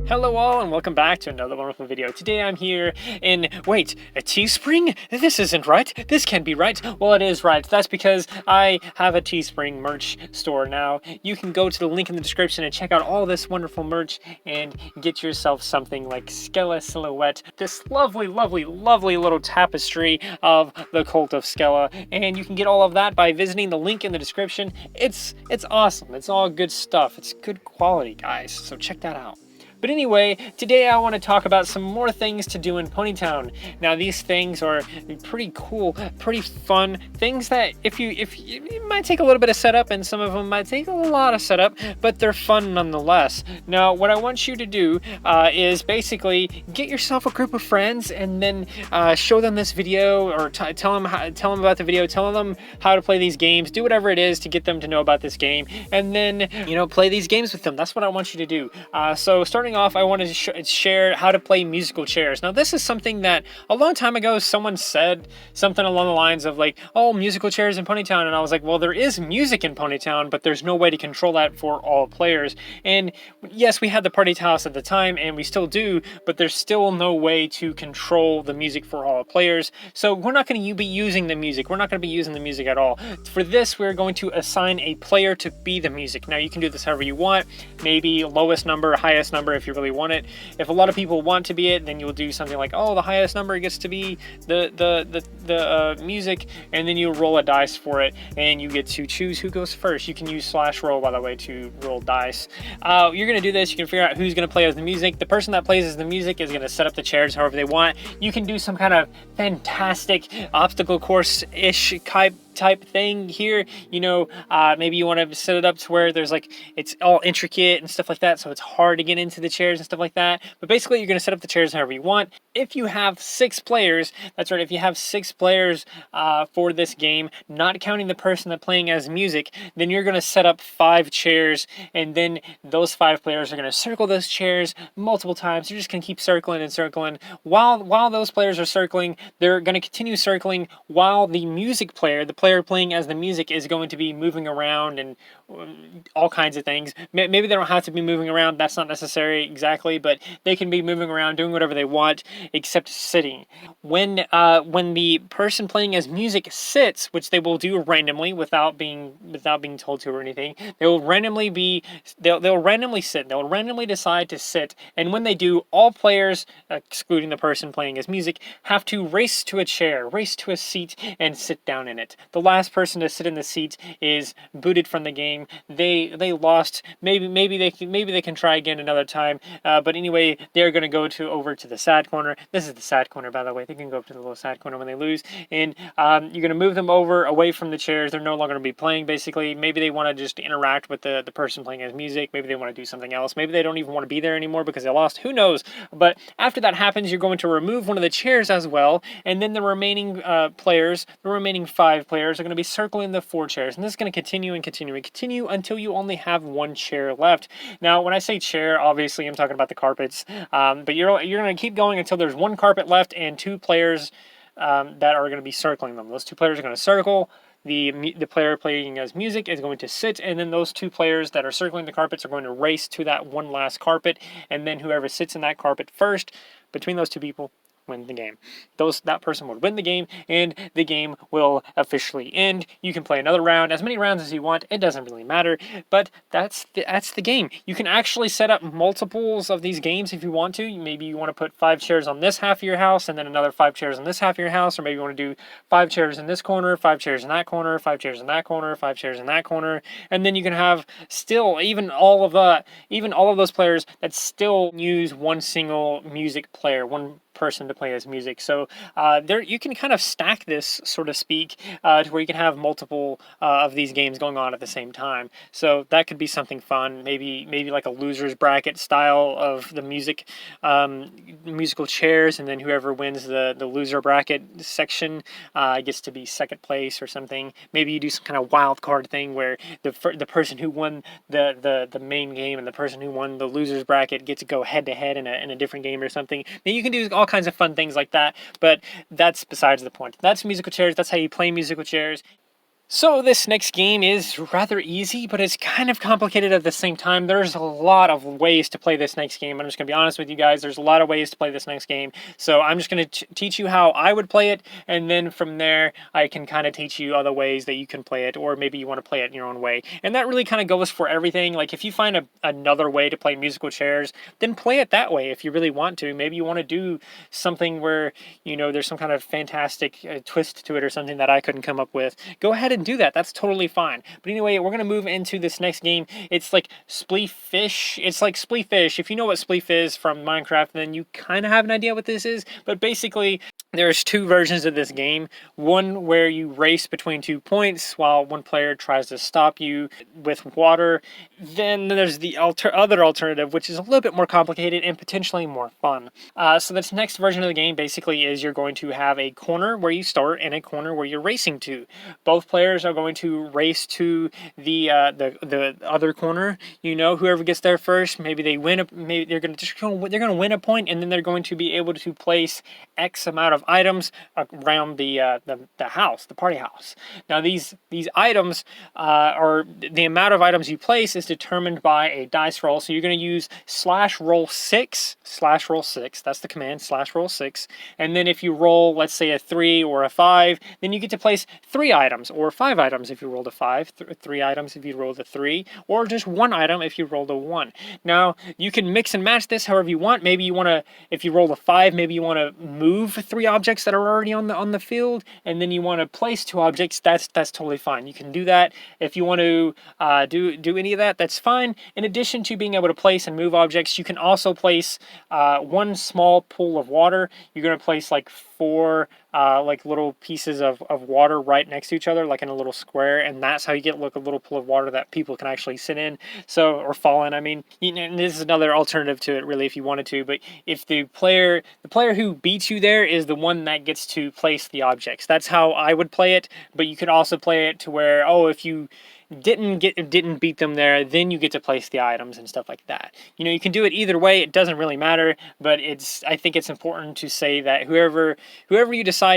Hello all and welcome back to another wonderful video. Today I'm here in, wait, a Teespring? This isn't right. This can't be right. Well, it is right. That's because I have a Teespring merch store now. You can go to the link in the description and check out all this wonderful merch and get yourself something like Skella Silhouette, this lovely, lovely, lovely little tapestry of the cult of Skella. And you can get all of that by visiting the link in the description. It's awesome. It's all good stuff. It's good quality, guys. So check that out. But anyway, today I want to talk about some more things to do in Ponytown. Now these things are pretty cool, pretty fun things that if you it might take a little bit of setup, and some of them might take a lot of setup, but they're fun nonetheless. Now what I want you to do is basically get yourself a group of friends and then show them this video, or tell them about the video, tell them how to play these games, do whatever it is to get them to know about this game, and then play these games with them. That's what I want you to do. So starting off, I wanted to share how to play musical chairs. Now this is something that a long time ago someone said something along the lines of like, oh, musical chairs in Ponytown, and I was like, well, there is music in Ponytown, but there's no way to control that for all players. And yes, we had the party house at the time, and we still do, but there's still no way to control the music for all players. So we're not going to be using the music. We're not going to be using the music at all. For this, we're going to assign a player to be the music. Now you can do this however you want, maybe lowest number, highest number if you really want it. If a lot of people want to be it, then you'll do something like, oh, the highest number gets to be the music, and then you roll a dice for it, and you get to choose who goes first. You can use /roll, by the way, to roll dice. You're going to do this. You can figure out who's going to play as the music. The person that plays as the music is going to set up the chairs however they want. You can do some kind of fantastic obstacle course-ish type thing here. Maybe you want to set it up to where there's like, it's all intricate and stuff like that, so it's hard to get into the chairs and stuff like that. But basically you're going to set up the chairs however you want. If you have 6 players, that's right, if you have 6 players for this game, not counting the person that's playing as music, then you're going to set up 5 chairs, and then those 5 players are going to circle those chairs multiple times. You're just going to keep circling and circling. While those players are circling, they're going to continue circling while the music player, the player playing as the music, is going to be moving around and all kinds of things. Maybe they don't have to be moving around, that's not necessary exactly, but they can be moving around doing whatever they want except sitting. When the person playing as music sits, which they will do randomly without being told to or anything, they'll randomly sit, they'll randomly decide to sit, and when they do, all players, excluding the person playing as music, have to race to a chair, race to a seat, and sit down in it. The last person to sit in the seat is booted from the game. They lost. Maybe they can try again another time. But anyway, they're going to go over to the sad corner. This is the sad corner, by the way. They can go up to the little sad corner when they lose, and you're going to move them over away from the chairs. They're no longer going to be playing. Basically, maybe they want to just interact with the person playing as music. Maybe they want to do something else. Maybe they don't even want to be there anymore because they lost. Who knows? But after that happens, you're going to remove one of the chairs as well, and then the remaining players, the remaining 5 players, are going to be circling the 4 chairs, and this is going to continue and continue and continue until you only have 1 chair left. Now, when I say chair, obviously I'm talking about the carpets, but you're going to keep going until there's 1 carpet left and 2 players that are going to be circling them. Those 2 players are going to circle. The player playing as music is going to sit, and then those 2 players that are circling the carpets are going to race to that one last carpet, and then whoever sits in that carpet first, between those 2 people, win the game. That person would win the game, and the game will officially end. You can play another round, as many rounds as you want. It doesn't really matter, but that's the game. You can actually set up multiples of these games if you want to. Maybe you want to put 5 chairs on this half of your house, and then another 5 chairs on this half of your house, or maybe you want to do 5 chairs in this corner, 5 chairs in that corner, 5 chairs in that corner, 5 chairs in that corner, and then you can have still even all of those players that still use one single music player, one person to play as music. So there you can kind of stack this, so to speak, to where you can have multiple of these games going on at the same time. So that could be something fun. Maybe like a loser's bracket style of the musical chairs, and then whoever wins the loser bracket section gets to be second place or something. Maybe you do some kind of wild card thing where the person who won the main game and the person who won the loser's bracket get to go head to head in a different game or something. Maybe you can do all kinds of fun things like that, but that's besides the point. That's musical chairs. That's how you play musical chairs. So this next game is rather easy, but it's kind of complicated at the same time. There's a lot of ways to play this next game. I'm just going to be honest with you guys. There's a lot of ways to play this next game. So I'm just going to teach you how I would play it, and then from there I can kind of teach you other ways that you can play it, or maybe you want to play it in your own way. And that really kind of goes for everything. Like if you find another way to play musical chairs, then play it that way if you really want to. Maybe you want to do something where, there's some kind of fantastic twist to it or something that I couldn't come up with. Go ahead and do that. That's totally fine. But anyway, we're going to move into this next game. It's like Spleefish. It's like Spleefish. If you know what Spleef is from Minecraft, then you kind of have an idea what this is. But basically, there's two versions of this game. One where you race between 2 points while one player tries to stop you with water. Then there's the other alternative, which is a little bit more complicated and potentially more fun. So this next version of the game basically is you're going to have a corner where you start and a corner where you're racing to. Both players are going to race to the other corner. Whoever gets there first, maybe they win. Maybe they're going to win a point, and then they're going to be able to place X amount of items around the house, the party house. Now these items are the amount of items you place is determined by a dice roll. So you're going to use /roll6. That's the command, /roll6. And then if you roll, let's say a 3 or a 5, then you get to place 3 items, or 5 items if you rolled a 5, 3 items if you rolled a 3, or just 1 item if you rolled a 1. Now you can mix and match this however you want. Maybe you want to, if you roll a 5, maybe you want to move 3 objects that are already on the field, and then you want to place 2 objects. That's totally fine. You can do that. If you want to do any of that, that's fine. In addition to being able to place and move objects, you can also place 1 small pool of water. You're going to place like 4 like little pieces of water right next to each other, like in a little square, and that's how you get like a little pool of water that people can actually sit in, or fall in. I mean, and this is another alternative to it, really, if you wanted to. But if the player who beats you there is the one that gets to place the objects. That's how I would play it. But you could also play it to where, if you didn't beat them there, then you get to place the items and stuff like that. You can do it either way. It doesn't really matter, but I think it's important to say that whoever you decide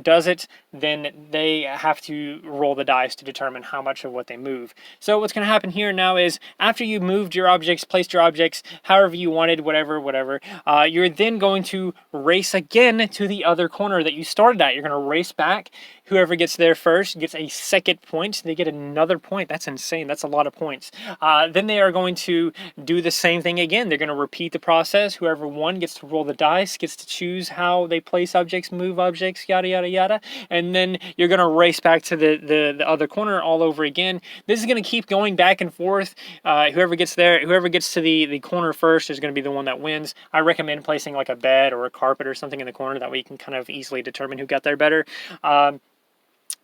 does it, then they have to roll the dice to determine how much of what they move. So what's going to happen here now is after you moved your objects, placed your objects however you wanted, whatever, you're then going to race again to the other corner that you started at. You're going to race back. Whoever gets there first gets a second point. They get another point. That's insane. That's a lot of points. Then they are going to do the same thing again. They're going to repeat the process. Whoever won gets to roll the dice, gets to choose how they place objects, move objects, yada, yada, yada. And then you're going to race back to the other corner all over again. This is going to keep going back and forth. Whoever gets to the corner first is going to be the one that wins. I recommend placing like a bed or a carpet or something in the corner. That way you can kind of easily determine who got there better.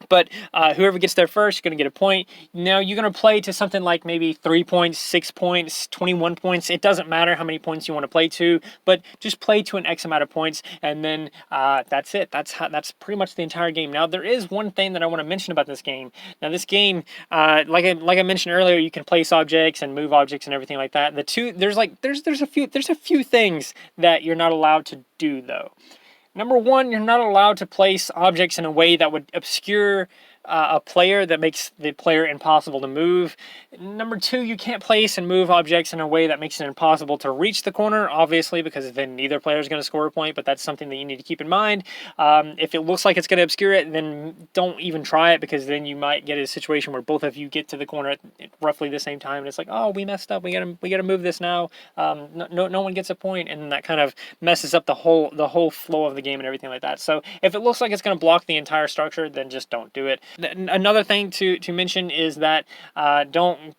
But whoever gets there first is going to get a point. Now you're going to play to something like maybe 3 points, 6 points, 21 points. It doesn't matter how many points you want to play to, but just play to an X amount of points, and then that's it. That's pretty much the entire game. Now there is one thing that I want to mention about this game. Now this game, like I mentioned earlier, you can place objects and move objects and everything like that. There's a few things that you're not allowed to do though. Number 1, you're not allowed to place objects in a way that would obscure a player, that makes the player impossible to move. Number 2, you can't place and move objects in a way that makes it impossible to reach the corner, obviously, because then neither player is going to score a point, but that's something that you need to keep in mind. If it looks like it's going to obscure it, then don't even try it, because then you might get a situation where both of you get to the corner at roughly the same time, and it's like, oh, we messed up, we gotta move this now. No one gets a point, and that kind of messes up the whole flow of the game and everything like that. So if it looks like it's going to block the entire structure, then just don't do it. Another thing to mention is that don't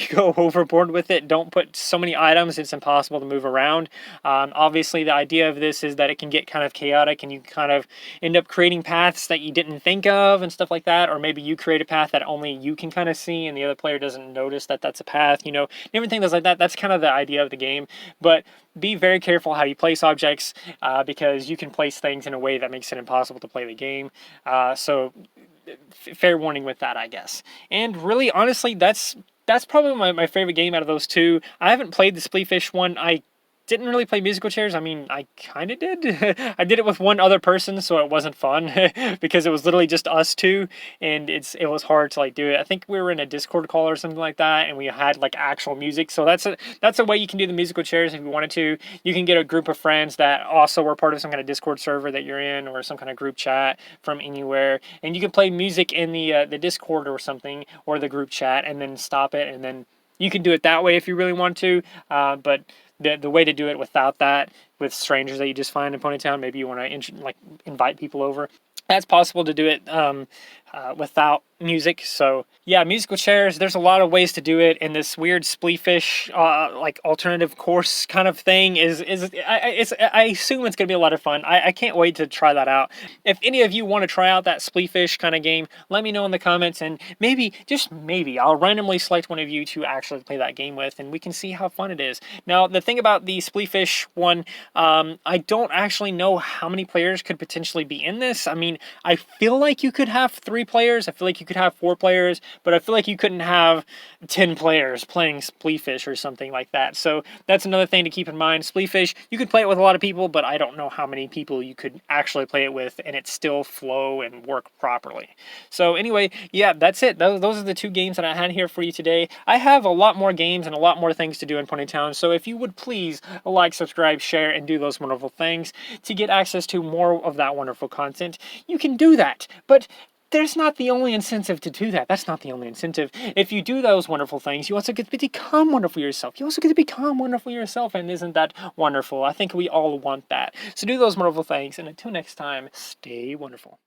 go overboard with it. Don't put so many items it's impossible to move around. Obviously, the idea of this is that it can get kind of chaotic, and you kind of end up creating paths that you didn't think of and stuff like that. Or maybe you create a path that only you can kind of see, and the other player doesn't notice that that's a path. Everything that's like that. That's kind of the idea of the game. But be very careful how you place objects, because you can place things in a way that makes it impossible to play the game. So fair warning with that, I guess. And really, honestly, that's probably my favorite game out of those two. I haven't played the Spleefish one. I didn't really play musical chairs. I mean, I kind of did. I did it with one other person, so it wasn't fun because it was literally just us two, and it was hard to like do it. I think we were in a Discord call or something like that, and we had like actual music. So that's a way you can do the musical chairs if you wanted to. You can get a group of friends that also were part of some kind of Discord server that you're in, or some kind of group chat from anywhere, and you can play music in the Discord or something, or the group chat, and then stop it, and then you can do it that way if you really want to, but the way to do it without that, with strangers that you just find in Ponytown, maybe you want to like invite people over. That's possible to do it without music. So yeah, musical chairs, there's a lot of ways to do it, and this weird Spleefish like alternative course kind of thing I assume it's gonna be a lot of fun. I can't wait to try that out. If any of you want to try out that Spleefish kind of game, let me know in the comments, and maybe, just maybe, I'll randomly select one of you to actually play that game with, and we can see how fun it is. Now, the thing about the Spleefish one, I don't actually know how many players could potentially be in this. I mean, I feel like you could have 3 players. I feel like you could have 4 players, but I feel like you couldn't have 10 players playing Spleefish or something like that. So that's another thing to keep in mind. Spleefish, you could play it with a lot of people, but I don't know how many people you could actually play it with and it still flow and work properly. So anyway, yeah, that's it. Those are the 2 games that I had here for you today. I have a lot more games and a lot more things to do in Ponytown, so if you would please like, subscribe, share, and do those wonderful things to get access to more of that wonderful content, you can do that. But there's not the only incentive to do that. That's not the only incentive. If you do those wonderful things, you also get to become wonderful yourself. You also get to become wonderful yourself, and isn't that wonderful? I think we all want that. So do those wonderful things, and until next time, stay wonderful.